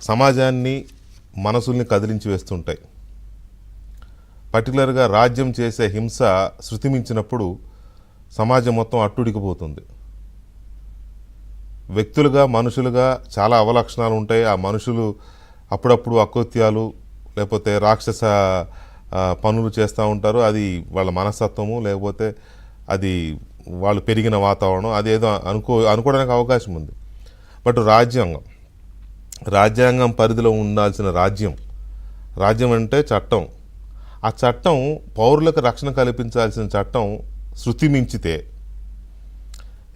సమాజాన్ని మనసుల్ని కదిలించి వేస్తుంటాయి. పర్టికులర్గా రాజ్యం చేసే హింస శృతిమించినప్పుడు సమాజం మొత్తం అట్టుడికిపోతుంది. వ్యక్తులుగా మనుషులుగా చాలా అవలక్షణాలు ఉంటాయి. ఆ మనుషులు అప్పుడప్పుడు అకృత్యాలు లేకపోతే రాక్షస పనులు చేస్తూ ఉంటారు. అది వాళ్ళ మనస్తత్వము, లేకపోతే అది వాళ్ళు పెరిగిన వాతావరణం, అదేదో అనుకోవడానికి అవకాశం ఉంది. బట్ రాజ్యాంగం పరిధిలో ఉండాల్సిన రాజ్యం అంటే చట్టం. ఆ చట్టం పౌరులకు రక్షణ కల్పించాల్సిన చట్టం శృతి మించితే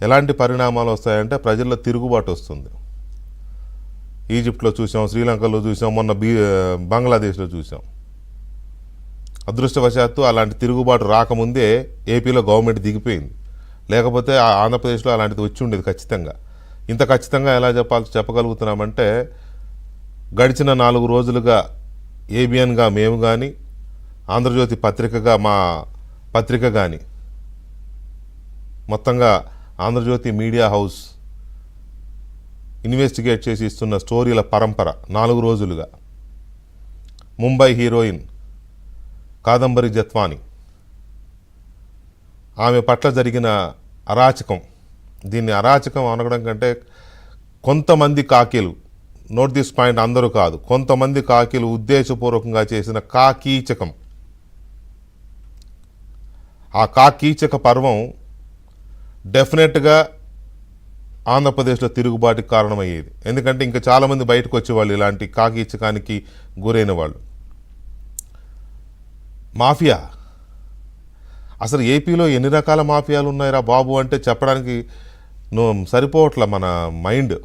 ఎలాంటి పరిణామాలు వస్తాయంటే ప్రజల్లో తిరుగుబాటు వస్తుంది. ఈజిప్ట్లో చూసాం, శ్రీలంకలో చూసాం, మొన్న బంగ్లాదేశ్లో చూసాం. అదృష్టవశాత్తు అలాంటి తిరుగుబాటు రాకముందే ఏపీలో గవర్నమెంట్ దిగిపోయింది. లేకపోతే ఆంధ్రప్రదేశ్లో అలాంటిది వచ్చి ఉండేది ఖచ్చితంగా. ఇంత ఖచ్చితంగా ఎలా చెప్పగలుగుతున్నామంటే గడిచిన 4 రోజులుగా ఏబిఎన్గా మేము కానీ, ఆంధ్రజ్యోతి పత్రికగా మా పత్రిక కానీ, మొత్తంగా ఆంధ్రజ్యోతి మీడియా హౌస్ ఇన్వెస్టిగేట్ చేసి ఇస్తున్న స్టోరీల పరంపర 4 రోజులుగా. ముంబై హీరోయిన్ కాదంబరి జత్వాని, ఆమె పట్ల జరిగిన అరాచకం, దీన్ని అరాచకం అనడం కంటే కొంతమంది కాకీలు, నోట్ దిస్ పాయింట్, అందరూ కాదు, కొంతమంది కాకీలు ఉద్దేశపూర్వకంగా చేసిన కాకీచకం. ఆ కాకీచక పర్వం డెఫినెట్గా ఆంధ్రప్రదేశ్లో తిరుగుబాటుకి కారణమయ్యేది. ఎందుకంటే ఇంకా చాలామంది బయటకు వచ్చేవాళ్ళు ఇలాంటి కాకీచకానికి గురైన వాళ్ళు. మాఫియా, అసలు ఏపీలో ఎన్ని రకాల మాఫియాలు ఉన్నాయిరా బాబు అంటే చెప్పడానికి సరిపోవట్ల మన మైండ్.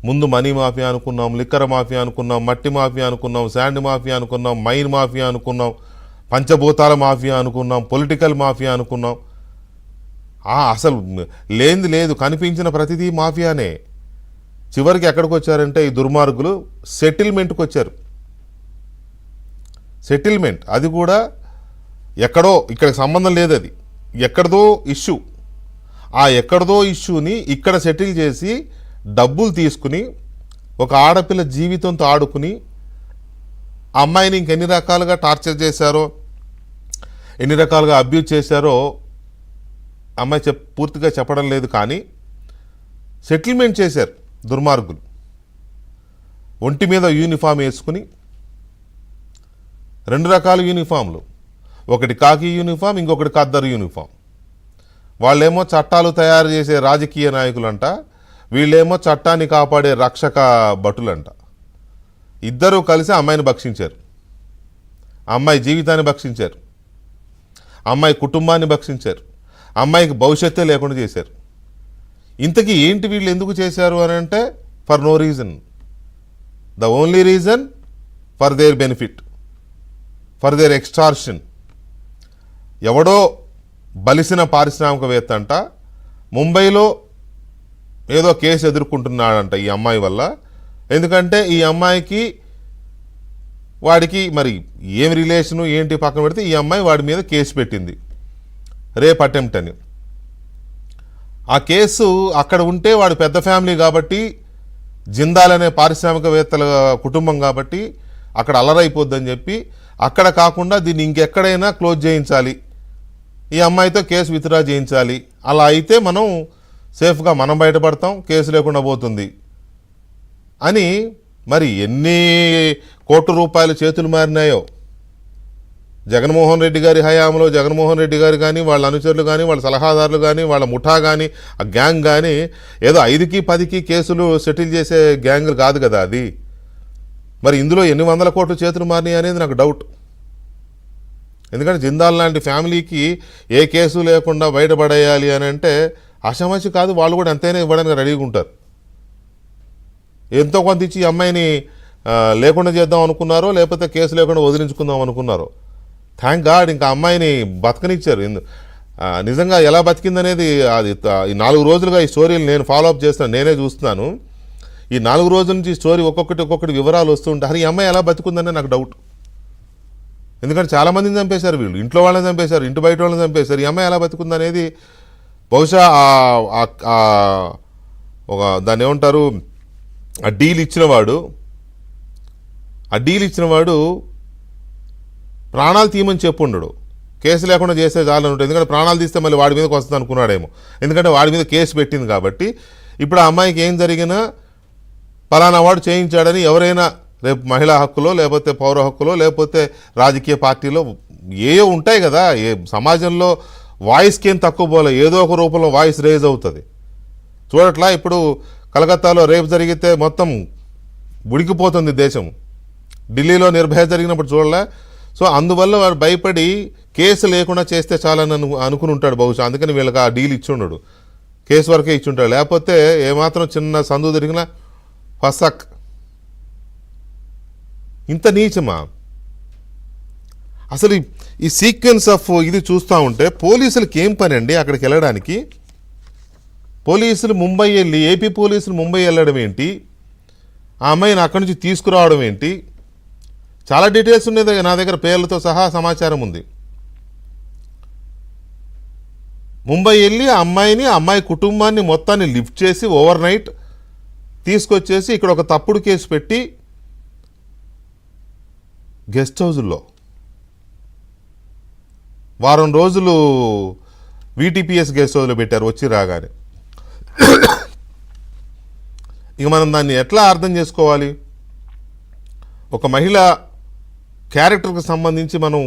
ముందు మనీ మాఫియా అనుకున్నాం, లిక్కర్ మాఫియా అనుకున్నాం, మట్టి మాఫియా అనుకున్నాం, శాండ్ మాఫియా అనుకున్నాం, మైన్ మాఫియా అనుకున్నాం, పంచభూతాల మాఫియా అనుకున్నాం, పొలిటికల్ మాఫియా అనుకున్నాం. అసలు లేనిది లేదు, కనిపించిన ప్రతిదీ మాఫియానే. చివరికి ఎక్కడికి వచ్చారంటే ఈ దుర్మార్గులు సెటిల్మెంట్కి వచ్చారు. సెటిల్మెంట్ అది కూడా ఎక్కడో, ఇక్కడికి సంబంధం లేదు, అది ఎక్కడదో ఇష్యూ. ఆ ఎక్కడదో ఇష్యూని ఇక్కడ సెటిల్ చేసి డబ్బులు తీసుకుని ఒక ఆడపిల్ల జీవితంతో ఆడుకుని ఆ అమ్మాయిని ఇంకెన్ని రకాలుగా టార్చర్ చేశారో, ఎన్ని రకాలుగా అబ్యూజ్ చేశారో అమ్మాయి పూర్తిగా చెప్పడం లేదు, కానీ సెటిల్మెంట్ చేశారు దుర్మార్గులు. ఒంటి మీద యూనిఫామ్ వేసుకుని, 2 రకాల యూనిఫామ్లు, ఒకటి కాకి యూనిఫామ్, ఇంకొకటి ఖద్దరు యూనిఫామ్. వాళ్ళేమో చట్టాలు తయారు చేసే రాజకీయ నాయకులంట, వీళ్ళేమో చట్టాన్ని కాపాడే రక్షక భటులంట. ఇద్దరూ కలిసి అమ్మాయిని భక్షించారు, అమ్మాయి జీవితాన్ని భక్షించారు, అమ్మాయి కుటుంబాన్ని భక్షించారు, అమ్మాయికి భవిష్యత్తే లేకుండా చేశారు. ఇంతకీ ఏంటి వీళ్ళు ఎందుకు చేశారు అని అంటే, for no reason, the only reason for their benefit, for their extortion. ఎవడో బలిసిన పారిశ్రామికవేత్త అంట ముంబైలో ఏదో కేసు ఎదుర్కొంటున్నాడంట ఈ అమ్మాయి వల్ల. ఎందుకంటే ఈ అమ్మాయికి వాడికి మరి ఏం రిలేషను ఏంటి పక్కన పెడితే ఈ అమ్మాయి వాడి మీద కేసు పెట్టింది, రేప్ అటెంప్ట్ అని. ఆ కేసు అక్కడ ఉంటే వాడు పెద్ద ఫ్యామిలీ కాబట్టి, జిందాల్ అనే పారిశ్రామికవేత్తల కుటుంబం కాబట్టి అక్కడ అల్లరైపోద్దని చెప్పి అక్కడ కాకుండా దీన్ని ఇంకెక్కడైనా క్లోజ్ చేయించాలి, ఈ అమ్మాయితో కేసు విత్డ్రా చేయించాలి. అలా అయితే మనం సేఫ్గా మనం బయటపడతాం, కేసు లేకుండా పోతుంది అని. మరి ఎన్ని కోట్ల రూపాయలు చేతులు మారినాయో జగన్మోహన్ రెడ్డి గారి హయాంలో. జగన్మోహన్ రెడ్డి గారు కానీ, వాళ్ళ అనుచరులు కానీ, వాళ్ళ సలహాదారులు కానీ, వాళ్ళ ముఠా కానీ, ఆ గ్యాంగ్ కానీ ఏదో 5కి 10కి కేసులు సెటిల్ చేసే గ్యాంగ్ కాదు కదా అది. మరి ఇందులో ఎన్ని వందల కోట్లు చేతులు మారినాయి అనేది నాకు డౌట్. ఎందుకంటే జిందాల్ లాంటి ఫ్యామిలీకి ఏ కేసు లేకుండా బయటపడేయాలి అని అంటే ఆషామాషి కాదు. వాళ్ళు కూడా ఎంతైనా ఇవ్వడానికి రెడీగా ఉంటారు. ఎంతో కొంత ఇచ్చి అమ్మాయిని లేకుండా చేద్దాం అనుకున్నారో, లేకపోతే కేసు లేకుండా వదిలించుకుందాం అనుకున్నారో. థ్యాంక్ గాడ్ ఇంకా అమ్మాయిని బతకనిచ్చారు. నిజంగా ఎలా బతికిందనేది అది ఈ 4 రోజులుగా ఈ స్టోరీలు నేను ఫాలోఅప్ చేస్తాను, నేనే చూస్తున్నాను. ఈ 4 రోజుల నుంచి స్టోరీ ఒక్కొక్కటి వివరాలు వస్తుంటారు. ఈ అమ్మాయి ఎలా బతుకుందనే నాకు డౌట్. ఎందుకంటే చాలామందిని చంపేశారు వీళ్ళు, ఇంట్లో వాళ్ళని చంపేశారు, ఇంటి బయట వాళ్ళని చంపేశారు. ఈ అమ్మాయి ఎలా బతుకుందనేది బహుశా ఒక దాన్ని ఏమంటారు, ఆ డీల్ ఇచ్చినవాడు ప్రాణాలు తీయమని చెప్పుండడు, కేసు లేకుండా చేస్తే చాలని ఉంటుంది. ఎందుకంటే ప్రాణాలు తీస్తే మళ్ళీ వాడి మీదకి వస్తుంది అనుకున్నాడేమో, ఎందుకంటే వాడి మీద కేసు పెట్టింది కాబట్టి. ఇప్పుడు ఆ అమ్మాయికి ఏం జరిగినా పలానా వాడు చేయించాడని ఎవరైనా రేపు మహిళా హక్కులో లేకపోతే పౌర హక్కులో లేకపోతే రాజకీయ పార్టీలో ఏవో ఉంటాయి కదా, ఏ సమాజంలో వాయిస్కి ఏం తక్కువ పోలే, ఏదో ఒక రూపంలో వాయిస్ రేజ్ అవుతుంది. చూడట్లా ఇప్పుడు కలకత్తాలో రేపు జరిగితే మొత్తం ఉడికిపోతుంది దేశం, ఢిల్లీలో నిర్భయ జరిగినప్పుడు చూడలే. సో అందువల్ల వాడు భయపడి కేసు లేకుండా చేస్తే చాలని అనుకుని ఉంటాడు బహుశా, అందుకని వీళ్ళకి ఆ డీల్ ఇచ్చుండడు, కేసు వరకే ఇచ్చుంటాడు. లేకపోతే ఏమాత్రం చిన్న సందు తిరిగినా ఫసక్. ఇంత నీచమా అసలు? ఈ సీక్వెన్స్ ఆఫ్ ఇది చూస్తూ ఉంటే పోలీసులకి ఏం పని అండి అక్కడికి వెళ్ళడానికి? పోలీసులు ముంబై వెళ్ళి, ఏపీ పోలీసులు ముంబై వెళ్ళడం ఏంటి, ఆ అమ్మాయిని అక్కడి నుంచి తీసుకురావడం ఏంటి? చాలా డీటెయిల్స్ ఉన్నాయి నా దగ్గర, పేర్లతో సహా సమాచారం ఉంది. ముంబై వెళ్ళి ఆ అమ్మాయి కుటుంబాన్ని మొత్తాన్ని లిఫ్ట్ చేసి ఓవర్ నైట్ తీసుకొచ్చేసి ఇక్కడ ఒక తప్పుడు కేసు పెట్టి గెస్ట్ హౌజుల్లో వారం రోజులు వీటీపీఎస్ గెస్ట్ హౌస్లో పెట్టారు వచ్చి రాగానే. ఇక మనం దాన్ని ఎట్లా అర్థం చేసుకోవాలి? ఒక మహిళ క్యారెక్టర్కి సంబంధించి మనం